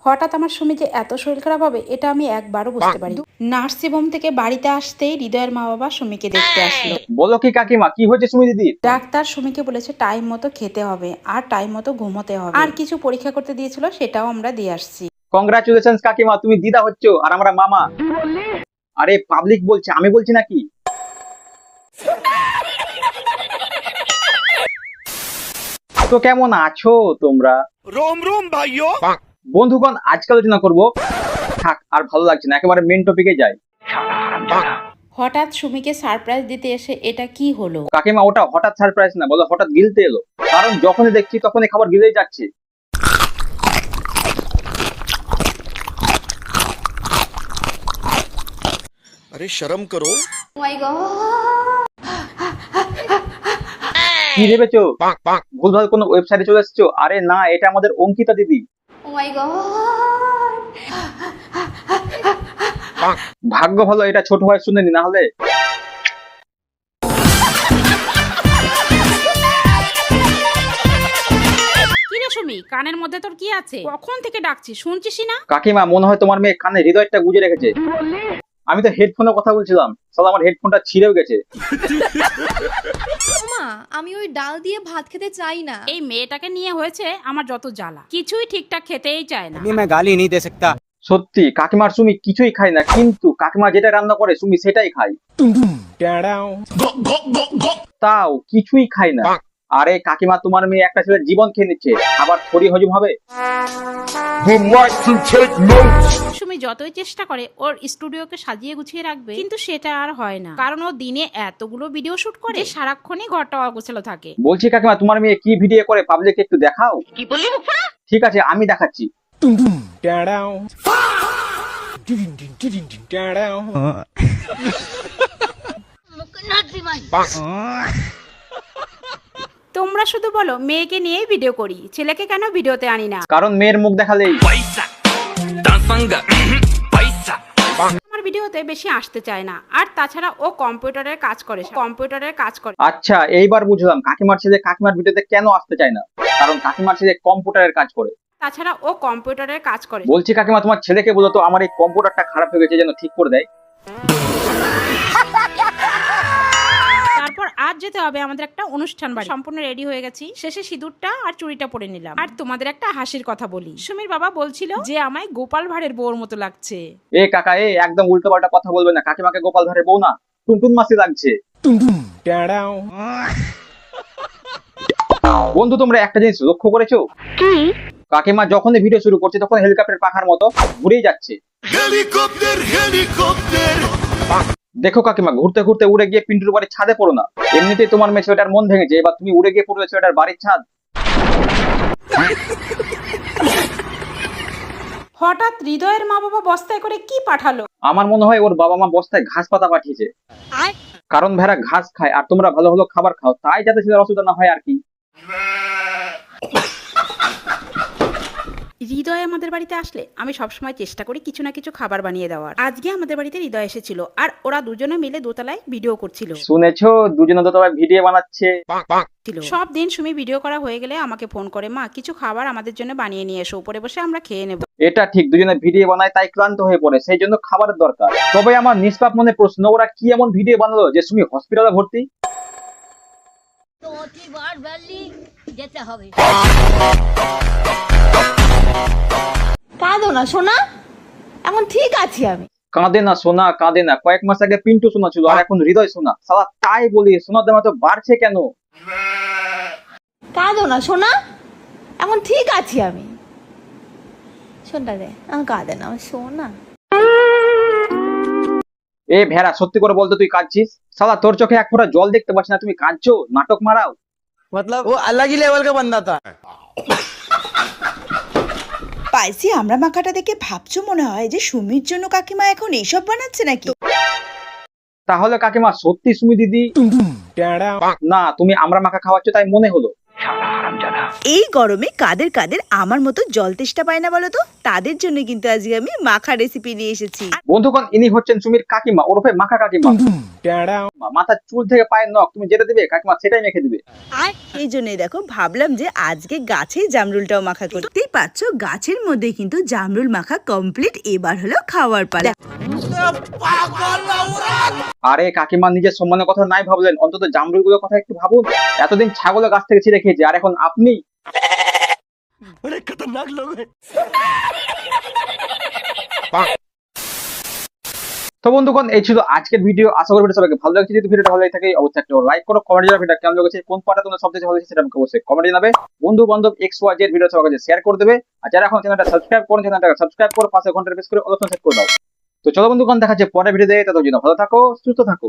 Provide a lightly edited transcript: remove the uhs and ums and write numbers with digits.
হঠাৎ আমার সুমি যে এত শরীর খারাপ হবে এটা আমি একবারও বুঝতে পারি। নার্সিং হোম থেকে বাড়িতে আসতেই হৃদয়ের মা বাবা সুমিকে দেখতে আসলো। বলো কি কাকিমা, কি হয়েছে সুমি দিদি? ডাক্তার সুমিকে বলেছে টাইম মতো খেতে হবে আর টাইম মতো ঘুমোতে হবে, আর কিছু পরীক্ষা করতে দিয়েছিল সেটাও আমরা দিয়ে আসছি। কংগ্রাচুলেশনস কাকিমা, তুমি দিদা হচ্ছো আর আমরা মামা। আরে পাবলিক বলছে, আমি বলছি নাকি? তো কেমন আছো তোমরা? रोम रोम भाइयों। বন্ধুগণ, আজকে আলোচনা করবো, থাক আর ভালো লাগছে না, একেবারে মেন টপিকে যাই। হঠাৎ সুমিকে সারপ্রাইজ দিতে এসে এটা কি হলো? কাকিমা ওটা হঠাৎ সারপ্রাইজ না, বলো হঠাৎ গিলতে এলো। কারণ যখনই দেখছি তখনই খাবার গিলেই যাচ্ছে। अरे शर्म करो। কি ভেবেছো? ভুলভাল কোনো ওয়েবসাইটে চলে এসেছো? আরে না, এটা আমাদের অঙ্কিতা দিদি। ভাগ্য ভালো এটা ছোট ভাই শুনেনি, না হলে কি রে সুমি, কানের মধ্যে তোর কি আছে? কখন থেকে ডাকছি শুনছিসই না? কাকিমা মনে হয় তোমার মেয়ে কানে হৃদয়টা গুজে রেখেছে। আমি তো হেডফোনে কথা বলছিলাম, সালা আমার হেডফোনটা ছিঁড়েও গেছে। মা, আমি ওই ডাল দিয়ে ভাত খেতে চাই না। এই মেয়েটাকে নিয়ে হয়েছে আমার যত জ্বালা, কিছুই ঠিকঠাক খেতেই চায় না। मैं गाली नहीं दे सकता। সত্যি কাকিমার সুমি কিছুই খায় না, কিন্তু কাকিমা যেটা রান্না করে সুমি সেটাই খায়। তাও কিছুই খায় না। আরে কাকিমা, তোমার মেয়ে একটা ছেলের জীবন খেয়ে নিচ্ছে, আবার থরি হজম হবে? সুমি যতই চেষ্টা করে ওর স্টুডিওকে সাজিয়ে গুছিয়ে রাখবে, কিন্তু সেটা আর হয় না, কারণ ও দিনে এতগুলো ভিডিও শুট করে যে সারাক্ষণই ঘরটা অগোছালো থাকে। বলছি কাকিমা, তোমার মেয়ে কি ভিডিও করে পাবলিক একটু দেখাও। কি বললি? ঠিক আছে, আমি দেখাচ্ছি। তোমরা শুধু বলো মেয়েকে নিয়েই ভিডিও করি, ছেলেকে কেন ভিডিওতে আনি না? কারণ মেয়ের মুখ দেখালেই আমার ভিডিওতে বেশি আসতে চায় না, আর তাছাড়া ও কম্পিউটারের কাজ করে। আচ্ছা, এইবার বুঝলাম কাকিমার ছেলে কাকিমার ভিডিওতে কেন আসতে চায় না। কারণ কাকিমার ছেলে কম্পিউটারের কাজ করে। বলছি কাকিমা, তোমার ছেলেকে বলো তো আমার এই কম্পিউটারটা খারাপ হয়ে গেছে, যেন ঠিক করে দেয়। তারপর আজ যেতে হবে আমাদের একটা অনুষ্ঠান বাড়ি। সম্পূর্ণ রেডি হয়ে গেছি, শেষে সিঁদুরটা আর চুড়িটা পরে নিলাম। আর তোমাদের একটা হাসির কথা বলি, সুমির বাবা বলছিল যে আমায় গোপাল ভাঁড়ের বউর মতো লাগছে। এ কাকা, একদম উল্টো পাল্টা কথা বলবে না। কাকিমাকে গোপাল ভাঁড়ের বউ না, টুনটুন মাসি লাগছে। বন্ধু, তোমরা একটা জিনিস লক্ষ্য করেছো? কাকিমা যখনই ভিডিও শুরু করছে তখন হেলিকপ্টার পাখার মতো ঘুরেই যাচ্ছে। Helicopter helicopter. দেখো কাকিমা, ঘুরতে ঘুরতে উড়ে গিয়ে পিন্টুর বাড়ির ছাদে পড়ো না। এমনিতেই তোমার মেয়ে ছেলেটার মন ভেঙেছে, এবার তুমি উড়ে গিয়ে পড়বে ছেলেটার বাড়ির ছাদ। হঠাৎ হৃদয়ের মা বাবা বস্তায় করে কি পাঠালো? আমার মনে হয় ওর বাবা মা বস্তায় ঘাস পাতা পাঠিয়েছে। কারণ ভেড়া ঘাস খায় আর তোমরা ভালো ভালো খাবার খাও, তাই যাতে ছেলের অসুবিধা না হয় আর কি। হৃদয় আমাদের বাড়িতে আসলে আমি সবসময় চেষ্টা করি কিছু না কিছু খাবার বানিয়ে দেওয়ার। আজকে আমাদের বাড়িতে হৃদয় এসেছিল আর ওরা দুজনে মিলে দোতলায় ভিডিও করছিল। শুনেছো, দুজনে তো তবে ভিডিও বানাচ্ছে। সব দিন সুমি ভিডিও করা হয়ে গেলে আমাকে ফোন করে, মা কিছু খাবার আমাদের জন্য বানিয়ে নিয়ে এসো, উপরে বসে আমরা খেয়ে নেব। এটা ঠিক, দুজনে ভিডিও বানায় তাই ক্লান্ত হয়ে পড়ে, সেই জন্য খাবারের দরকার। তবে আমার নিষ্পাপ মনে প্রশ্ন, ওরা কি এমন ভিডিও বানালো যে সুমি হসপিটালে ভর্তি? যেতে হবে। কাঁদো না সোনা, এখন ঠিক আছি আমি। কাঁদে না সোনা, কাঁদে না। কয়েক মাস আগে পিন্টু সোনা ছিল, আর এখন হৃদয় সোনা। সালা তাই বলি, সোনার দাম এত বাড়ছে কেন? কাঁদো না সোনা, এখন ঠিক আছি আমি। শোনটা রে, আমার কাঁদে না, আমার সোনা। এ ভেড়া, সত্যি করে বলতো তুই কাঁদছিস? সালা তোর চোখে এক ফোঁটা জল দেখতে পাচ্ছি না, তুমি কাঁদছো? নাটক মারাও। मतलब वो अलग ही लेवल का बंदा था। স্পাইসি আমরা মাখাটা দেখে ভাবছো মনে হয় যে সুমির জন্য কাকিমা এখন এইসব বানাচ্ছে নাকি? তাহলে কাকিমা সত্যি সুমি দিদি? না, তুমি আমরা মাখা খাওয়াচ্ছ তাই মনে হলো। এই গরমে কাদের কাদের আমার মতো জল তেষ্টা পায় না বলো তো, তাদের জন্য কিন্তু আজকে আমি মাখা রেসিপি নিয়ে এসেছি। বন্ধুগণ, ইনি হচ্ছেন সুমির কাকিমা, ওরফে মাখা কাকিমা। মাথার চুল থেকে পায়ের নখ তুমি যেটা দিবে কাকিমা সেটাই মেখে দিবে। এই জন্যই দেখো ভাবলাম যে আজকে গাছে জামরুলটাও মাখা করি। দেখতেই পাচ্ছ গাছের মধ্যে কিন্তু জামরুল মাখা কমপ্লিট। এবার হলো খাওয়ার পালা। আরে কাকিমা নিজের সম্মানের কথা নাই ভাবলেন, অন্তত জামরুলগুলোর কথা একটু ভাবুন। এতদিন ছাগলের গাছ থেকে ছিঁড়ে খেয়েছে, আর এখন আপনি। बड़े खतरनाक लोग हैं। তো বন্ধুগণ, এই ছিল আজকের ভিডিও। আশা করি ভিডিও সবাইকে ভালো লাগছে। যদি ভিডিওটা ভালো লাগে থাকে অবশ্যই একটা লাইক করো, কমেন্ট জানাবে ভিডিওটা কেমন লেগেছে, কোন পার্টটা তোমাদের সবচেয়ে ভালো লেগেছে সেটা আমাকে অবশ্যই কমেন্টে জানাবে। বন্ধু বান্ধব XYZ ভিডিও সবার কাছে শেয়ার করে দেবে। আর যারা এখন চ্যানেলটা সাবস্ক্রাইব করেন চ্যানেলটা সাবস্ক্রাইব করে পাশে ঘন্টা প্রেস করে অল অপশন সেট করে দাও। তো চলো বন্ধুগণ, দেখা হচ্ছে পরের ভিডিওতে। ততক্ষণ ভালো থাকো, সুস্থ থাকো।